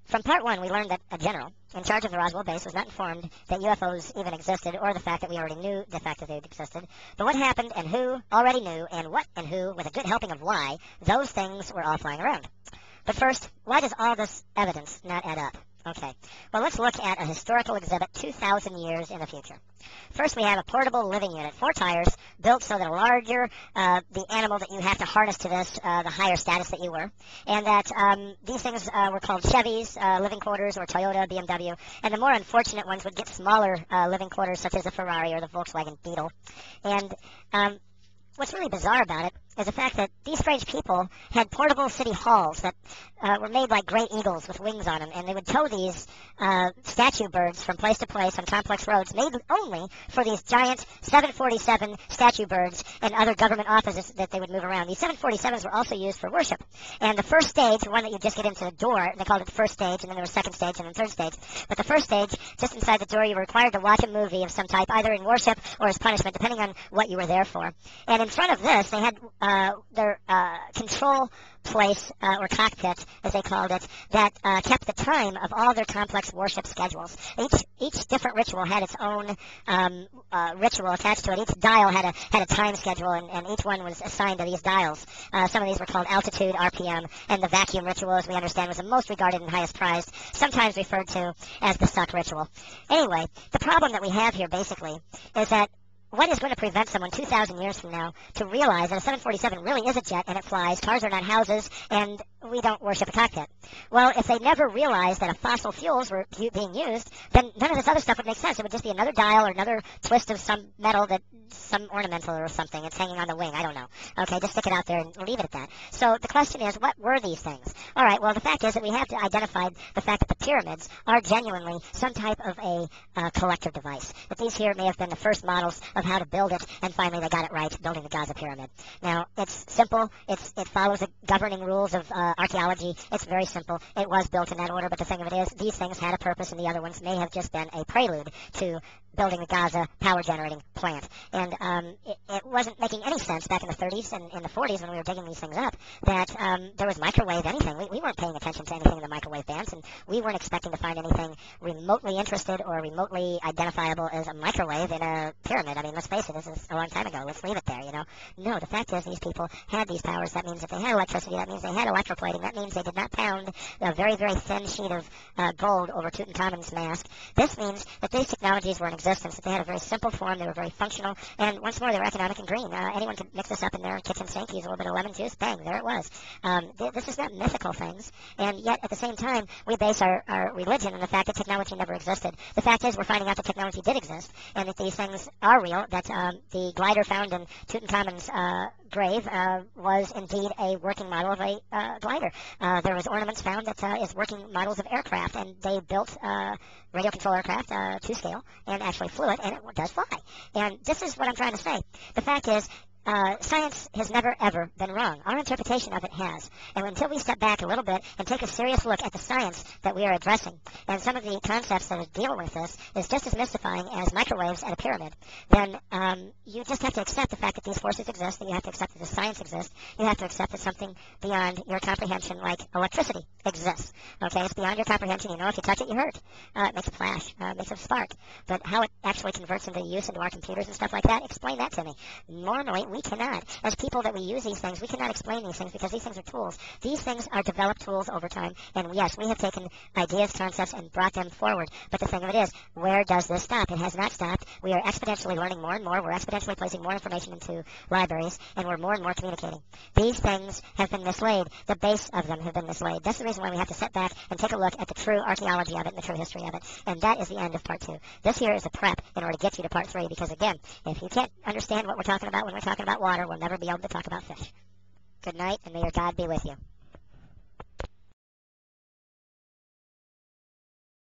From part one, we learned that a general in charge of the Roswell base was not informed that UFOs even existed or the fact that we already knew the fact that they existed. But what happened and who already knew and what and who, with a good helping of why, those things were all flying around. But first, why does all this evidence not add up? Okay, well, let's look at a historical exhibit 2,000 years in the future. First, we have a portable living unit, 4 tires, built so that the larger the animal that you have to harness to this, the higher status that you were, and that these things were called Chevys, living quarters, or Toyota, BMW, and the more unfortunate ones would get smaller living quarters, such as the Ferrari or the Volkswagen Beetle. And what's really bizarre about it is the fact that these strange people had portable city halls that were made like great eagles with wings on them, and they would tow these statue birds from place to place on complex roads made only for these giant 747 statue birds and other government offices that they would move around. These 747s were also used for worship, and the first stage, the one that you just get into the door, they called it the first stage, and then there was second stage and then third stage. But the first stage, just inside the door, you were required to watch a movie of some type, either in worship or as punishment, depending on what you were there for. And in front of this, they had their control place, or cockpit, as they called it, that kept the time of all their complex worship schedules. Each different ritual had its own ritual attached to it. Each dial had a time schedule, and each one was assigned to these dials. Some of these were called altitude, RPM, and the vacuum ritual, as we understand, was the most regarded and highest prized, sometimes referred to as the suck ritual. Anyway, the problem that we have here, basically, is that what is going to prevent someone 2,000 years from now to realize that a 747 really is a jet and it flies, cars are not houses, and we don't worship a cockpit? Well, if they never realized that fossil fuels were being used, then none of this other stuff would make sense. It would just be another dial or another twist of some metal, that some ornamental or something. It's hanging on the wing. I don't know. Okay, just stick it out there and leave it at that. So the question is, what were these things? All right, well, the fact is that we have to identify the fact that the pyramids are genuinely some type of a collector device. That these here may have been the first models of how to build it, and finally they got it right, building the Gaza pyramid. Now, it's simple. It follows the governing rules of archaeology. It's very simple. It was built in that order, but the thing of it is, these things had a purpose, and the other ones may have just been a prelude to building the Gaza power-generating plant. And it wasn't making any sense back in the 30s and in the 40s when we were digging these things up that there was microwave anything. We weren't paying attention to anything in the microwave bands, and we weren't expecting to find anything remotely interested or remotely identifiable as a microwave in a pyramid. I mean, let's face it, this is a long time ago. Let's leave it there, you know. No, the fact is these people had these powers. That means if they had electricity, that means they had electroplating. That means they did not pound a very, very thin sheet of gold over Tutankhamun's mask. This means that these technologies were in existence, that they had a very simple form, they were very functional, and once more, they were economic and green. Anyone could mix this up in their kitchen sink, use a little bit of lemon juice, bang, there it was. This is not mythical things, and yet at the same time, we base our religion on the fact that technology never existed. The fact is, we're finding out that technology did exist, and that these things are real, that the glider found in Tutankhamun's grave was indeed a working model of a glider. There was ornaments found that is working models of aircraft, and they built radio control aircraft to scale and actually flew it, and it does fly. And this is what I'm trying to say. The fact is, science has never, ever been wrong. Our interpretation of it has. And until we step back a little bit and take a serious look at the science that we are addressing, and some of the concepts that deal with this is just as mystifying as microwaves at a pyramid, then you just have to accept the fact that these forces exist, and you have to accept that the science exists. You have to accept that something beyond your comprehension, like electricity, exists. Okay, it's beyond your comprehension. You know, if you touch it, you hurt. It makes a flash. It makes a spark. But how it actually converts into use into our computers and stuff like that, explain that to me. Normally, we cannot. As people that we use these things, we cannot explain these things because these things are tools. These things are developed tools over time, and yes, we have taken ideas, concepts, and brought them forward. But the thing of it is, where does this stop? It has not stopped. We are exponentially learning more and more. We're exponentially placing more information into libraries, and we're more and more communicating. These things have been mislaid. The base of them have been mislaid. That's the reason why we have to sit back and take a look at the true archaeology of it and the true history of it. And that is the end of part 2. This here is a prep in order to get you to part 3, because again, if you can't understand what we're talking about when we're talking about water, we'll never be able to talk about fish. Good night, and may your God be with you.